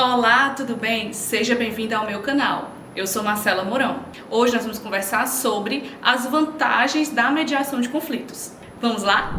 Olá, tudo bem? Seja bem-vinda ao meu canal. Eu sou Marcela Mourão. Hoje nós vamos conversar sobre as vantagens da mediação de conflitos. Vamos lá?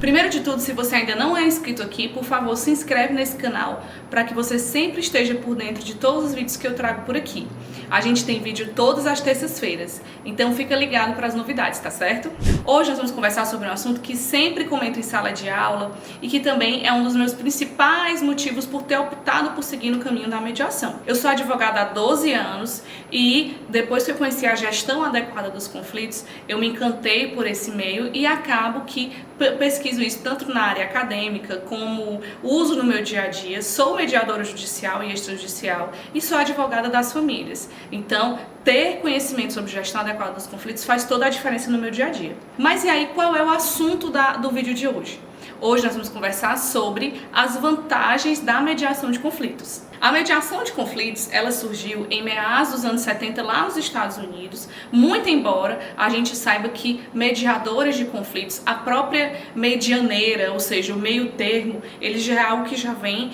Primeiro de tudo, se você ainda não é inscrito aqui, por favor, se inscreve nesse canal para que você sempre esteja por dentro de todos os vídeos que eu trago por aqui. A gente tem vídeo todas as terças-feiras, então fica ligado para as novidades, tá certo? Hoje nós vamos conversar sobre um assunto que sempre comento em sala de aula e que também é um dos meus principais motivos por ter optado por seguir no caminho da mediação. Eu sou advogada há 12 anos e depois que eu conheci a gestão adequada dos conflitos, eu me encantei por esse meio e acabo que pesquiso isso tanto na área acadêmica como uso no meu dia a dia. Sou mediadora judicial e extrajudicial e sou advogada das famílias. Então, ter conhecimento sobre gestão adequada dos conflitos faz toda a diferença no meu dia a dia. Mas e aí, qual é o assunto do vídeo de hoje? Hoje nós vamos conversar sobre as vantagens da mediação de conflitos. A mediação de conflitos, ela surgiu em meados dos anos 70 lá nos Estados Unidos, muito embora a gente saiba que mediadores de conflitos, a própria medianeira, ou seja, o meio termo, ele já é algo que já vem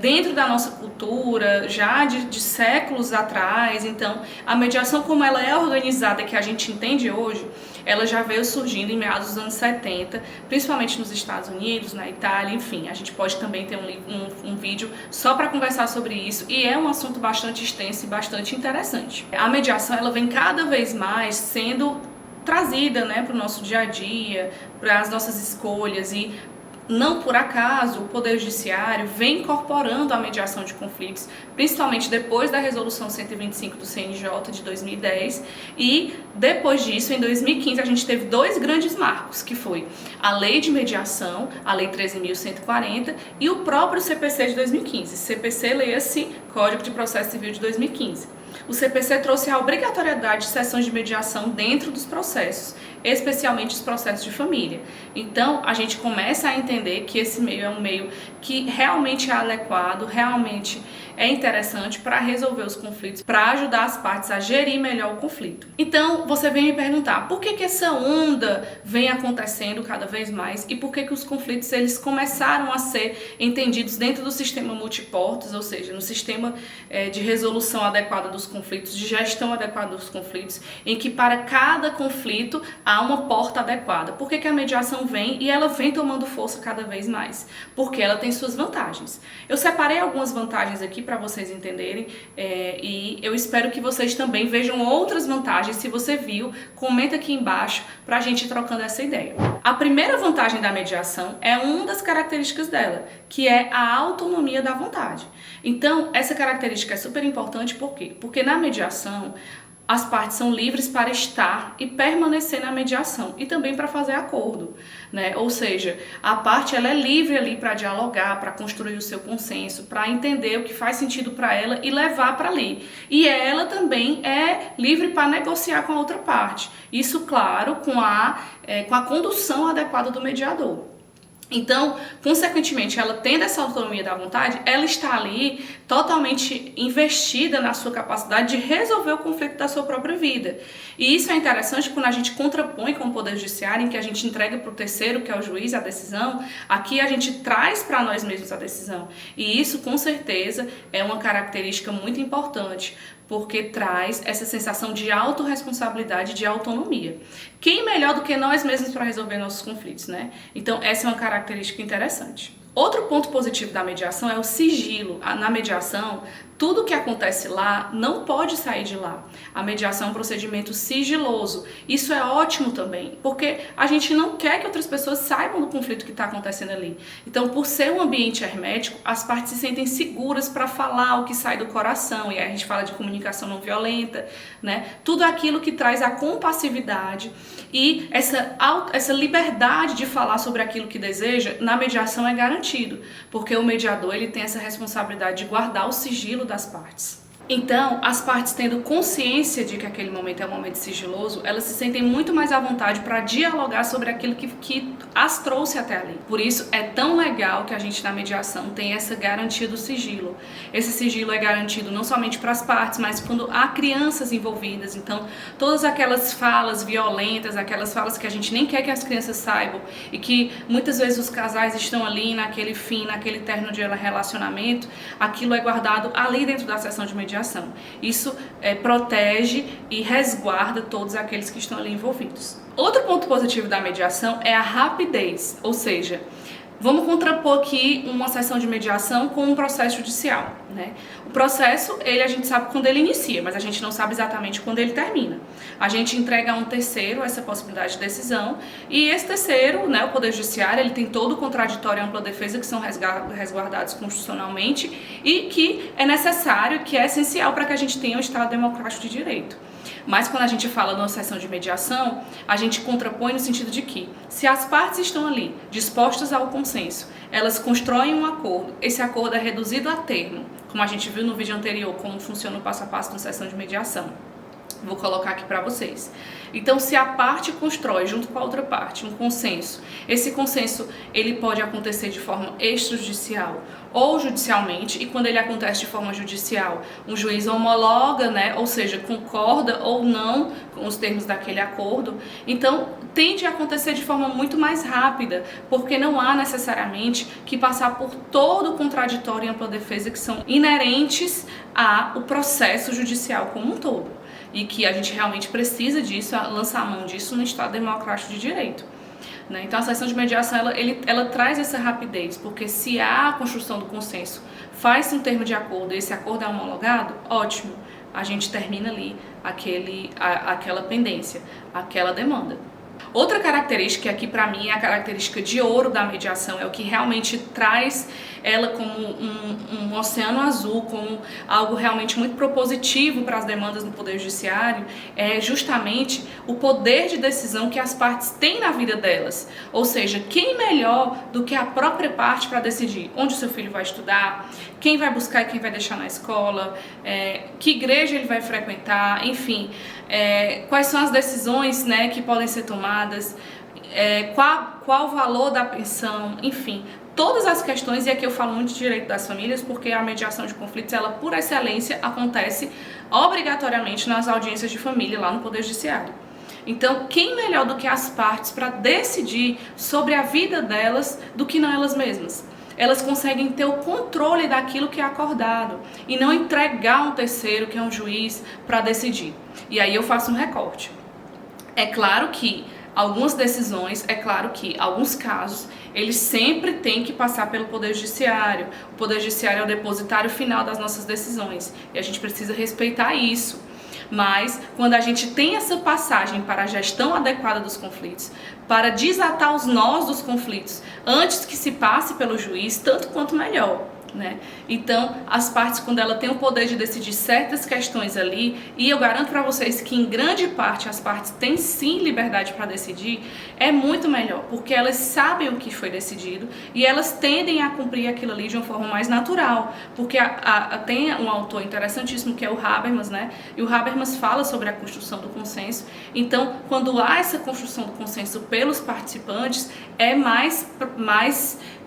dentro da nossa cultura, já de séculos atrás. Então, a mediação como ela é organizada, que a gente entende hoje, ela já veio surgindo em meados dos anos 70, principalmente nos Estados Unidos, na Itália, enfim. A gente pode também ter um vídeo só para conversar sobre isso, e é um assunto bastante extenso e bastante interessante. A mediação, ela vem cada vez mais sendo trazida, para o nosso dia a dia, para as nossas escolhas, e não por acaso o Poder Judiciário vem incorporando a mediação de conflitos, principalmente depois da Resolução 125 do CNJ de 2010, e depois disso, em 2015, a gente teve dois grandes marcos, que foi a Lei de Mediação, a Lei 13.140, e o próprio CPC de 2015. CPC, leia-se Código de Processo Civil de 2015. O CPC trouxe a obrigatoriedade de sessões de mediação dentro dos processos, especialmente os processos de família. Então, a gente começa a entender que esse meio é um meio que realmente é adequado, realmente é interessante para resolver os conflitos, para ajudar as partes a gerir melhor o conflito. Então, você vem me perguntar, por que essa onda vem acontecendo cada vez mais e por que os conflitos eles começaram a ser entendidos dentro do sistema multiportas, ou seja, no sistema de resolução adequada dos conflitos, de gestão adequada dos conflitos, em que para cada conflito há uma porta adequada. Por que a mediação vem e ela vem tomando força cada vez mais? Porque ela tem suas vantagens. Eu separei algumas vantagens aqui para vocês entenderem e eu espero que vocês também vejam outras vantagens. Se você viu, comenta aqui embaixo para a gente ir trocando essa ideia. A primeira vantagem da mediação é uma das características dela, que é a autonomia da vontade. Então, essa característica é super importante, por quê? Porque na mediação, as partes são livres para estar e permanecer na mediação e também para fazer acordo, Ou seja, a parte ela é livre ali para dialogar, para construir o seu consenso, para entender o que faz sentido para ela e levar para ali. E ela também é livre para negociar com a outra parte. Isso, claro, com a condução adequada do mediador. Então, consequentemente, ela tendo essa autonomia da vontade, ela está ali totalmente investida na sua capacidade de resolver o conflito da sua própria vida. E isso é interessante quando a gente contrapõe com o Poder Judiciário, em que a gente entrega para o terceiro, que é o juiz, a decisão. Aqui a gente traz para nós mesmos a decisão. E isso, com certeza, é uma característica muito importante, porque traz essa sensação de autorresponsabilidade, de autonomia. Quem melhor do que nós mesmos para resolver nossos conflitos, Então, essa é uma característica interessante. Outro ponto positivo da mediação é o sigilo. Na mediação, tudo que acontece lá não pode sair de lá. A mediação é um procedimento sigiloso. Isso é ótimo também, porque a gente não quer que outras pessoas saibam do conflito que está acontecendo ali. Então, por ser um ambiente hermético, as partes se sentem seguras para falar o que sai do coração. E aí a gente fala de comunicação não violenta, Tudo aquilo que traz a compassividade e essa liberdade de falar sobre aquilo que deseja, na mediação é garantido, porque o mediador ele tem essa responsabilidade de guardar o sigilo das partes. Então, as partes tendo consciência de que aquele momento é um momento sigiloso, elas se sentem muito mais à vontade para dialogar sobre aquilo que as trouxe até ali. Por isso, é tão legal que a gente na mediação tem essa garantia do sigilo. Esse sigilo é garantido não somente para as partes, mas quando há crianças envolvidas. Então, todas aquelas falas violentas, aquelas falas que a gente nem quer que as crianças saibam e que muitas vezes os casais estão ali naquele fim, naquele término de relacionamento, aquilo é guardado ali dentro da sessão de mediação. Isso protege e resguarda todos aqueles que estão ali envolvidos. Outro ponto positivo da mediação é a rapidez, ou seja, vamos contrapor aqui uma sessão de mediação com um processo judicial, né? O processo, a gente sabe quando ele inicia, mas a gente não sabe exatamente quando ele termina. A gente entrega a um terceiro essa possibilidade de decisão e esse terceiro, né, o Poder Judiciário, ele tem todo o contraditório e ampla defesa que são resguardados constitucionalmente e que é necessário, que é essencial para que a gente tenha um Estado democrático de direito. Mas quando a gente fala numa sessão de mediação, a gente contrapõe no sentido de que, se as partes estão ali dispostas ao consenso, elas constroem um acordo, esse acordo é reduzido a termo, como a gente viu no vídeo anterior, como funciona o passo a passo na sessão de mediação. Vou colocar aqui para vocês. Então, se a parte constrói junto com a outra parte um consenso, esse consenso ele pode acontecer de forma extrajudicial ou judicialmente, e quando ele acontece de forma judicial, um juiz homologa, né, ou seja, concorda ou não com os termos daquele acordo, então tende a acontecer de forma muito mais rápida, porque não há necessariamente que passar por todo o contraditório e ampla defesa que são inerentes ao processo judicial como um todo. E que a gente realmente precisa disso, lançar a mão disso no Estado democrático de direito. Né? Então a sessão de mediação ela traz essa rapidez, porque se há a construção do consenso, faz-se um termo de acordo e esse acordo é homologado, ótimo, a gente termina ali aquela pendência, aquela demanda. Outra característica, que para mim é a característica de ouro da mediação, é o que realmente traz ela como um oceano azul, como algo realmente muito propositivo para as demandas no Poder Judiciário, é justamente o poder de decisão que as partes têm na vida delas. Ou seja, quem melhor do que a própria parte para decidir onde o seu filho vai estudar, quem vai buscar e quem vai deixar na escola, que igreja ele vai frequentar, enfim, quais são as decisões, né, que podem ser tomadas, qual o valor da pensão, enfim, todas as questões. E aqui eu falo muito de direito das famílias, porque a mediação de conflitos, ela por excelência acontece obrigatoriamente nas audiências de família lá no Poder Judiciário. Então, quem melhor do que as partes para decidir sobre a vida delas do que não elas mesmas? Elas conseguem ter o controle daquilo que é acordado e não entregar um terceiro, que é um juiz, para decidir. E aí eu faço um recorte. É claro que algumas decisões, alguns casos, eles sempre têm que passar pelo Poder Judiciário. O Poder Judiciário é o depositário final das nossas decisões e a gente precisa respeitar isso. Mas quando a gente tem essa passagem para a gestão adequada dos conflitos, para desatar os nós dos conflitos antes que se passe pelo juiz, tanto quanto melhor. Né? Então, as partes, quando ela tem o poder de decidir certas questões ali, e eu garanto para vocês que em grande parte as partes têm sim liberdade para decidir, é muito melhor, porque elas sabem o que foi decidido e elas tendem a cumprir aquilo ali de uma forma mais natural, porque tem um autor interessantíssimo que é o Habermas, né? E o Habermas fala sobre a construção do consenso. Então, quando há essa construção do consenso pelos participantes, é mais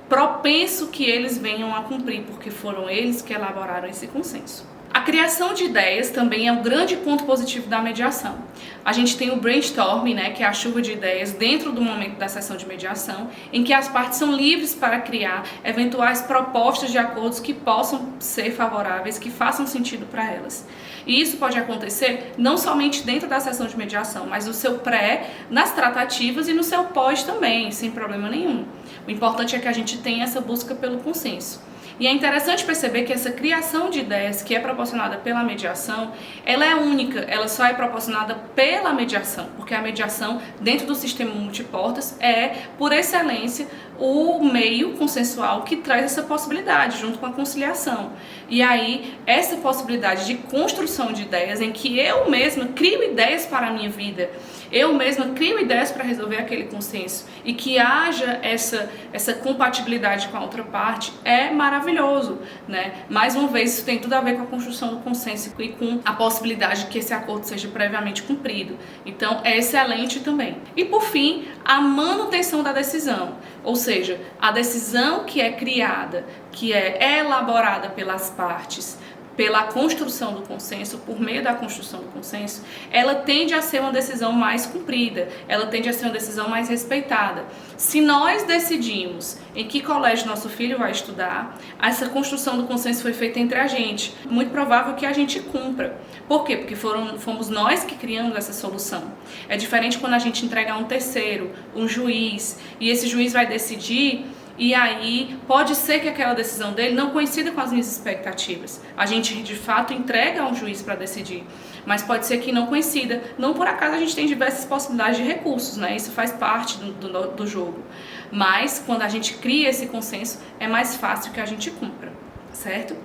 propenso que eles venham a cumprir, porque foram eles que elaboraram esse consenso. A criação de ideias também é um grande ponto positivo da mediação. A gente tem o brainstorming, né, que é a chuva de ideias dentro do momento da sessão de mediação, em que as partes são livres para criar eventuais propostas de acordos que possam ser favoráveis, que façam sentido para elas. E isso pode acontecer não somente dentro da sessão de mediação, mas no seu pré, nas tratativas e no seu pós também, sem problema nenhum. O importante é que a gente tenha essa busca pelo consenso. E é interessante perceber que essa criação de ideias que é proporcionada pela mediação, ela é única, ela só é proporcionada pela mediação, porque a mediação dentro do sistema multiportas é, por excelência, o meio consensual que traz essa possibilidade, junto com a conciliação. E aí, essa possibilidade de construção de ideias, em que eu mesma crio ideias para a minha vida, eu mesma crio ideias para resolver aquele consenso, e que haja essa compatibilidade com a outra parte, é maravilhoso. maravilhoso, né? Mais uma vez, isso tem tudo a ver com a construção do consenso e com a possibilidade de que esse acordo seja previamente cumprido. Então, é excelente também. E por fim, a manutenção da decisão, ou seja, a decisão que é criada, que é elaborada pelas partes, pela construção do consenso, por meio da construção do consenso, ela tende a ser uma decisão mais cumprida, ela tende a ser uma decisão mais respeitada. Se nós decidimos em que colégio nosso filho vai estudar, essa construção do consenso foi feita entre a gente. Muito provável que a gente cumpra. Por quê? Porque fomos nós que criamos essa solução. É diferente quando a gente entrega a um terceiro, um juiz, e esse juiz vai decidir. E aí pode ser que aquela decisão dele não coincida com as minhas expectativas. A gente de fato entrega a um juiz para decidir, mas pode ser que não coincida. Não por acaso a gente tem diversas possibilidades de recursos, né? Isso faz parte do jogo. Mas quando a gente cria esse consenso, é mais fácil que a gente cumpra. Certo?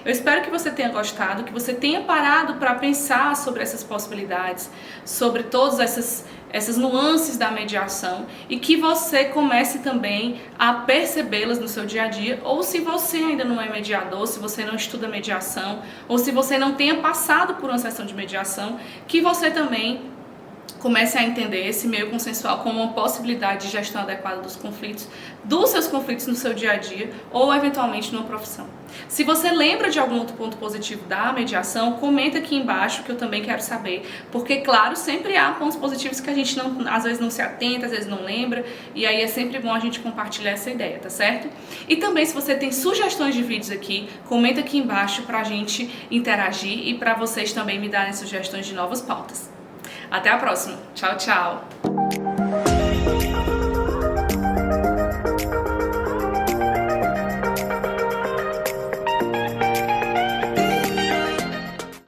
Eu espero que você tenha gostado, que você tenha parado para pensar sobre essas possibilidades, sobre todas essas nuances da mediação e que você comece também a percebê-las no seu dia a dia, ou se você ainda não é mediador, se você não estuda mediação, ou se você não tenha passado por uma sessão de mediação, que você também comece a entender esse meio consensual como uma possibilidade de gestão adequada dos seus conflitos no seu dia a dia ou eventualmente numa profissão. Se você lembra de algum outro ponto positivo da mediação, comenta aqui embaixo que eu também quero saber, porque claro, sempre há pontos positivos que a gente às vezes não se atenta, às vezes não lembra, e aí é sempre bom a gente compartilhar essa ideia, tá certo? E também se você tem sugestões de vídeos aqui, comenta aqui embaixo pra gente interagir e pra vocês também me darem sugestões de novas pautas. Até a próxima. Tchau, tchau.